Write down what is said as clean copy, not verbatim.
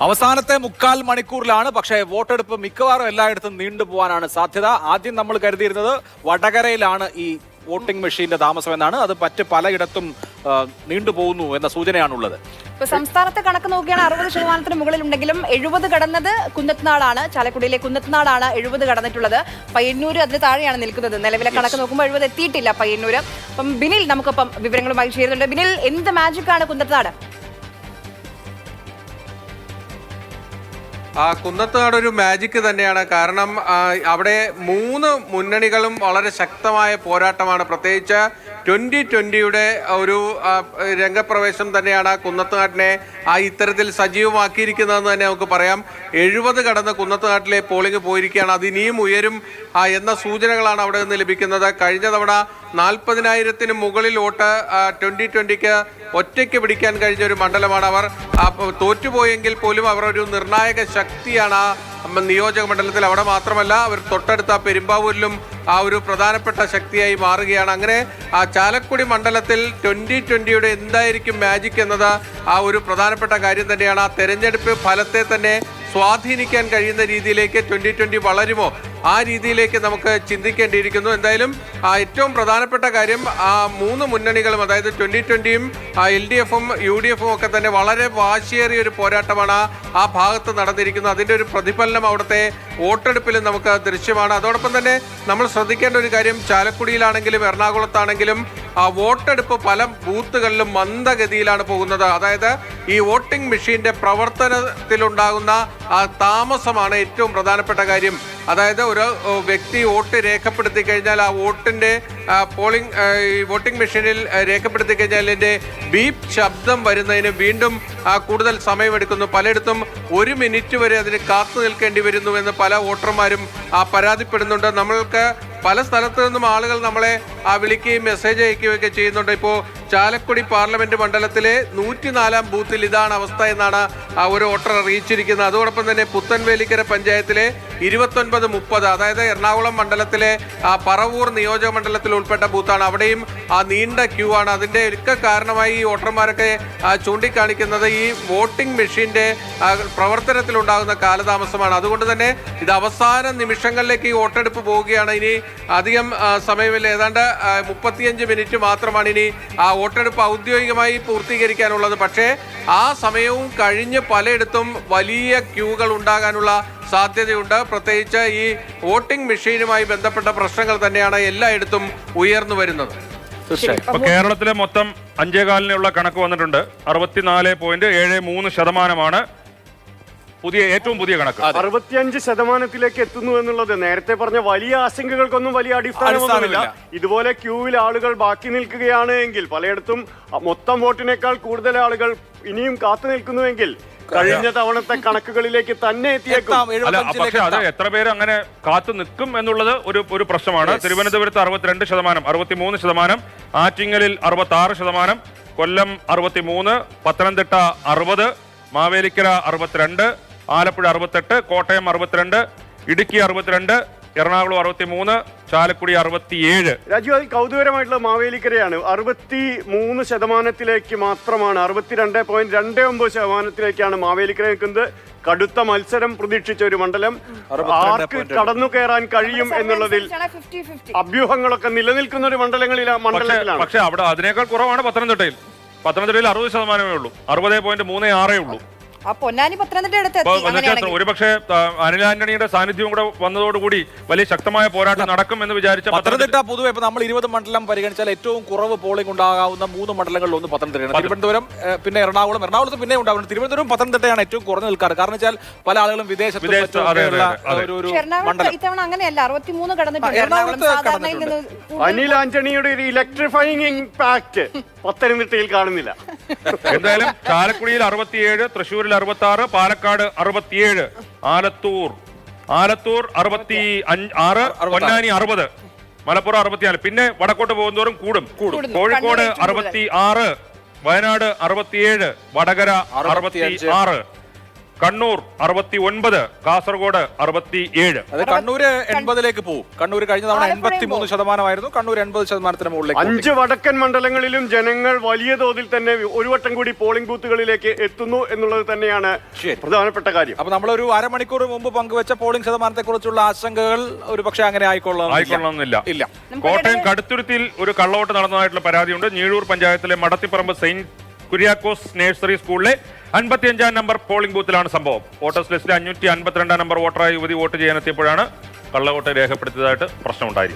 അവസാനത്തെ 3/4 മണിക്കൂറിലാണ്. പക്ഷേ വോട്ടെടുപ്പ് മിക്കവാറും എല്ലായിടത്തും നീണ്ടുപോകാനാണ് സാധ്യത. ആദ്യം നമ്മൾ കരുതിയിരുന്നത് വടകരയിലാണ് ഈ വോട്ടിംഗ് മെഷീന്റെ താമസം എന്നാണ്. അത് മറ്റ് പലയിടത്തും നീണ്ടുപോകുന്നു എന്ന സൂചനയാണുള്ളത്. ഇപ്പൊ സംസ്ഥാനത്തെ കണക്ക് നോക്കിയാണ് 60% മുകളിലുണ്ടെങ്കിലും 70 കടന്നത് കുന്നത്നാടാണ്. ചാലക്കുടിയിലെ കുന്നത്നാടാണ് 70 കടന്നിട്ടുള്ളത്. പയ്യന്നൂർ അതിന് താഴെയാണ് നിൽക്കുന്നത്. നിലവിലെ കണക്ക് നോക്കുമ്പോൾ 70 എത്തിയിട്ടില്ല പയ്യന്നൂർ. അപ്പം ബിനിൽ നമുക്കൊപ്പം വിവരങ്ങളുമായി ചേരുന്നുണ്ട്. ബിനിൽ, എന്ത് മാജിക്കാണ് കുന്നത്നാട്? കുന്നത്നാട് ഒരു മാജിക് തന്നെയാണ്. കാരണം അവിടെ 3 മുന്നണികളും വളരെ ശക്തമായ പോരാട്ടമാണ്. പ്രത്യേകിച്ച് 2020യുടെ ഒരു രംഗപ്രവേശം തന്നെയാണ് കുന്നത്നാടിനെ ഇത്തരത്തിൽ സജീവമാക്കിയിരിക്കുന്നതെന്ന് തന്നെ നമുക്ക് പറയാം. 70 കടന്ന് കുന്നത്നാട്ടിലെ പോളിംഗ് പോയിരിക്കുകയാണ്. അത് ഇനിയും ഉയരും എന്ന സൂചനകളാണ് അവിടെ നിന്ന് ലഭിക്കുന്നത്. കഴിഞ്ഞ തവണ 40,000-ന് മുകളിൽ വോട്ട് 2020ക്ക് ഒറ്റയ്ക്ക് പിടിക്കാൻ കഴിഞ്ഞ ഒരു മണ്ഡലമാണ്. അവർ തോറ്റുപോയെങ്കിൽ പോലും അവർ ഒരു നിർണായക ശക്തിയാണ് ആ നിയോജക മണ്ഡലത്തിൽ. അവിടെ മാത്രമല്ല, അവർ തൊട്ടടുത്ത പെരുമ്പാവൂരിലും ഒരു പ്രധാനപ്പെട്ട ശക്തിയായി മാറുകയാണ്. അങ്ങനെ ചാലക്കുടി മണ്ഡലത്തിൽ 2020യുടെ എന്തായിരിക്കും മാജിക് എന്നത് ഒരു പ്രധാനപ്പെട്ട കാര്യം തന്നെയാണ്. ആ തെരഞ്ഞെടുപ്പ് ഫലത്തെ തന്നെ സ്വാധീനിക്കാൻ കഴിയുന്ന രീതിയിലേക്ക് 2020 വളരുമോ, ആ രീതിയിലേക്ക് നമുക്ക് ചിന്തിക്കേണ്ടിയിരിക്കുന്നു. എന്തായാലും ഏറ്റവും പ്രധാനപ്പെട്ട കാര്യം 3 മുന്നണികളും, അതായത് 2020യും LDFും UDFും ഒക്കെ തന്നെ വളരെ വാശിയേറിയ ഒരു പോരാട്ടമാണ് ആ ഭാഗത്ത് നടന്നിരിക്കുന്നത്. അതിൻ്റെ ഒരു പ്രതിഫലനം അവിടുത്തെ വോട്ടെടുപ്പിലും നമുക്ക് ദൃശ്യമാണ്. അതോടൊപ്പം തന്നെ നമ്മൾ ശ്രദ്ധിക്കേണ്ട ഒരു കാര്യം, ചാലക്കുടിയിലാണെങ്കിലും എറണാകുളത്താണെങ്കിലും വോട്ടെടുപ്പ് പല ബൂത്തുകളിലും മന്ദഗതിയിലാണ് പോകുന്നത്. അതായത് ഈ വോട്ടിംഗ് മെഷീന്റെ പ്രവർത്തനത്തിലുണ്ടാകുന്ന താമസമാണ് ഏറ്റവും പ്രധാനപ്പെട്ട കാര്യം. അതായത് ഒരു വ്യക്തി വോട്ട് രേഖപ്പെടുത്തി കഴിഞ്ഞാൽ ആ വോട്ടിന്റെ വോട്ടിംഗ് മെഷീനിൽ രേഖപ്പെടുത്തി കഴിഞ്ഞാൽ അതിന്റെ ബീപ്പ് ശബ്ദം വരുന്നതിന് വീണ്ടും കൂടുതൽ സമയമെടുക്കുന്നു. പലയിടത്തും 1 മിനിറ്റ് വരെ അതിന് കാത്തു നിൽക്കേണ്ടി വരുന്നുവെന്ന് പല വോട്ടർമാരും പരാതിപ്പെടുന്നുണ്ട്. നമ്മൾക്ക് പല സ്ഥലത്തു നിന്നും ആളുകൾ നമ്മളെ വിളിക്കുകയും മെസ്സേജ് അയക്കുകയൊക്കെ ചെയ്യുന്നുണ്ട്. ഇപ്പോൾ ചാലക്കുടി പാർലമെന്റ് മണ്ഡലത്തിലെ 104-ാം ബൂത്തിൽ ഇതാണ് അവസ്ഥ എന്നാണ് ഒരു വോട്ടർ അറിയിച്ചിരിക്കുന്നത്. അതോടൊപ്പം തന്നെ പുത്തൻവേലിക്കര പഞ്ചായത്തിലെ 29-30, അതായത് എറണാകുളം മണ്ഡലത്തിലെ പറവൂർ നിയോജക മണ്ഡലത്തിൽ ഉൾപ്പെട്ട ബൂത്താണ്. അവിടെയും നീണ്ട ക്യൂ ആണ്. അതിൻ്റെ ഒക്കെ കാരണമായി ഈ വോട്ടർമാരൊക്കെ ചൂണ്ടിക്കാണിക്കുന്നത് ഈ വോട്ടിംഗ് മെഷീന്റെ പ്രവർത്തനത്തിലുണ്ടാകുന്ന കാലതാമസമാണ്. അതുകൊണ്ട് തന്നെ ഇത് അവസാന നിമിഷങ്ങളിലേക്ക് ഈ വോട്ടെടുപ്പ് പോവുകയാണ്. ഇനി അധികം സമയമില്ല, ഏതാണ്ട് 35 മിനിറ്റ് മാത്രമാണ് ഇനി ആ വോട്ടെടുപ്പ് ഔദ്യോഗികമായി പൂർത്തീകരിക്കാനുള്ളത്. പക്ഷേ ആ സമയവും കഴിഞ്ഞ് പലയിടത്തും വലിയ ക്യൂകൾ ഉണ്ടാകാനുള്ള സാധ്യതയുണ്ട്. പ്രത്യേകിച്ച് ഈ വോട്ടിംഗ് മെഷീനുമായി ബന്ധപ്പെട്ട പ്രശ്നങ്ങൾ തന്നെയാണ് എല്ലായിടത്തും ഉയർന്നു വരുന്നത്. കേരളത്തിലെ മൊത്തം 5.4-നുള്ള കണക്ക് വന്നിട്ടുണ്ട്. 64.73% ഏറ്റവും പുതിയ കണക്ക്. 65% എത്തുന്നു എന്നുള്ളത് നേരത്തെ പറഞ്ഞ വലിയ ആശങ്കകൾക്കൊന്നും വലിയ അടിസ്ഥാനമൊന്നുമില്ല. ഇതുപോലെ ക്യൂവിൽ ആളുകൾ ബാക്കി നിൽക്കുകയാണ് എങ്കിൽ, പലയിടത്തും മൊത്തം വോട്ടിനേക്കാൾ കൂടുതൽ ആളുകൾ ഇനിയും കാത്തു നിൽക്കുന്നുവെങ്കിൽ കഴിഞ്ഞ തവണത്തെ കണക്കുകളിലേക്ക് തന്നെ എത്തിയേക്കും. പക്ഷേ അത് എത്ര പേര് അങ്ങനെ കാത്തു നിൽക്കും എന്നുള്ളത് ഒരു പ്രശ്നമാണ്. തിരുവനന്തപുരത്ത് 62%, 63%, ആറ്റിങ്ങലിൽ 66%, കൊല്ലം 63%, പത്തനംതിട്ട 60%, മാവേലിക്കര 62%, ആലപ്പുഴ 68%, കോട്ടയം 62%, ഇടുക്കി 62%, എറണാകുളം 63%, ചാലക്കുടി 67%. രാജു, അത് കൗതുകരമായിട്ടുള്ള മാവേലിക്കരയാണ്. 63% മാത്രമാണ്, 62.29% മാവേലിക്കര നിൽക്കുന്നത്. കടുത്ത മത്സരം പ്രതീക്ഷിച്ച ഒരു മണ്ഡലം. ആർക്ക് കടന്നു കയറാൻ കഴിയും എന്നുള്ളതിൽ അഭ്യൂഹങ്ങളൊക്കെ നിലനിൽക്കുന്ന ഒരു മണ്ഡലത്തിലാണ്. പക്ഷെ അവിടെ അതിനേക്കാൾ കുറവാണ് പത്തനംതിട്ടയിൽ. 60% ഉള്ളൂ, 60.36 ഉള്ളൂ. ഒരുപക്ഷെ അനിൽ ആന്റണിയുടെ സാന്നിധ്യം കൂടെ വന്നതോടുകൂടി വലിയ ശക്തമായ പോരാട്ടം നടക്കും എന്ന് വിചാരിച്ച പത്തനംതിട്ട പൊതുവെ ഇപ്പൊ നമ്മൾ 20 മണ്ഡലം പരിഗണിച്ചാൽ ഏറ്റവും കുറവ് പോളിംഗ് ഉണ്ടാകാവുന്ന 3 മണ്ഡലങ്ങളിൽ ഒന്ന് പത്തനംതിട്ടയാണ്. തിരുവനന്തപുരം, പിന്നെ എറണാകുളത്ത് പിന്നെ ഉണ്ടാവുന്നത്. തിരുവനന്തപുരം പത്തനംതിട്ടയാണ് ഏറ്റവും കുറഞ്ഞു നിൽക്കാറ്. കാരണം വെച്ചാൽ പല ആളുകളും വിദേശത്ത് അനിൽ ആന്റണിയുടെ ഒരു ഇലക്ട്രിഫൈങ് ഇമ്പാക്ട് പത്തനംതിട്ടയിൽ കാണുന്നില്ല. എന്തായാലും ചാലക്കുടിയിൽ 67, തൃശ്ശൂരിൽ 66, പാലക്കാട് 67, ആലത്തൂർ 65, പൊന്നാനി 60, മലപ്പുറം 64. പിന്നെ വടക്കോട്ട് പോകുന്നതോറും കൂടും. കോഴിക്കോട് 66, വയനാട് 67, വടകര 66, കണ്ണൂർ 69, കാസർഗോഡ് 67. അത് കണ്ണൂര് 80-ലേക്ക് പോകും. കണ്ണൂർ കഴിഞ്ഞ തവണ ആലപ്പുഴയും 83% കണ്ണൂർ 80% മുകളിലേക്ക്. 5 വടക്കൻ മണ്ഡലങ്ങളിലും ജനങ്ങൾ വലിയ തോതിൽ തന്നെ ഒരു വട്ടം കൂടി പോളിംഗ് ബൂത്തുകളിലേക്ക് എത്തുന്നു എന്നുള്ളത് തന്നെയാണ് ശരി. പ്രധാനപ്പെട്ട കാര്യം. അപ്പൊ നമ്മളൊരു അരമണിക്കൂർ മുമ്പ് പങ്കുവെച്ച പോളിംഗ് ശതമാനത്തെ കുറിച്ചുള്ള ആശങ്കകൾ ഒരു പക്ഷേ അങ്ങനെ ആയിക്കൊള്ളണമെന്നില്ല. ഇല്ല. കോട്ടയം കടുത്തുരുത്തിയിൽ ഒരു കള്ളവോട്ട് നടന്നതായിട്ടുള്ള പരാതിയുണ്ട്. ഞീഴൂർ പഞ്ചായത്തിലെ മടത്തിപ്പറമ്പ് സെയിന്റ് കുര്യാക്കോസ് നഴ്സറി സ്കൂളിലെ 55-ാം നമ്പർ പോളിംഗ് ബൂത്തിലാണ് സംഭവം. വോട്ടേഴ്സ് ലിസ്റ്റിൽ 552-ാം നമ്പർ വോട്ടറായ യുവതി വോട്ട് ചെയ്യാനെത്തിയപ്പോഴാണ് കള്ളവോട്ട് രേഖപ്പെടുത്തിയതായിട്ട് പ്രശ്നമുണ്ടായിരിക്കുന്നത്.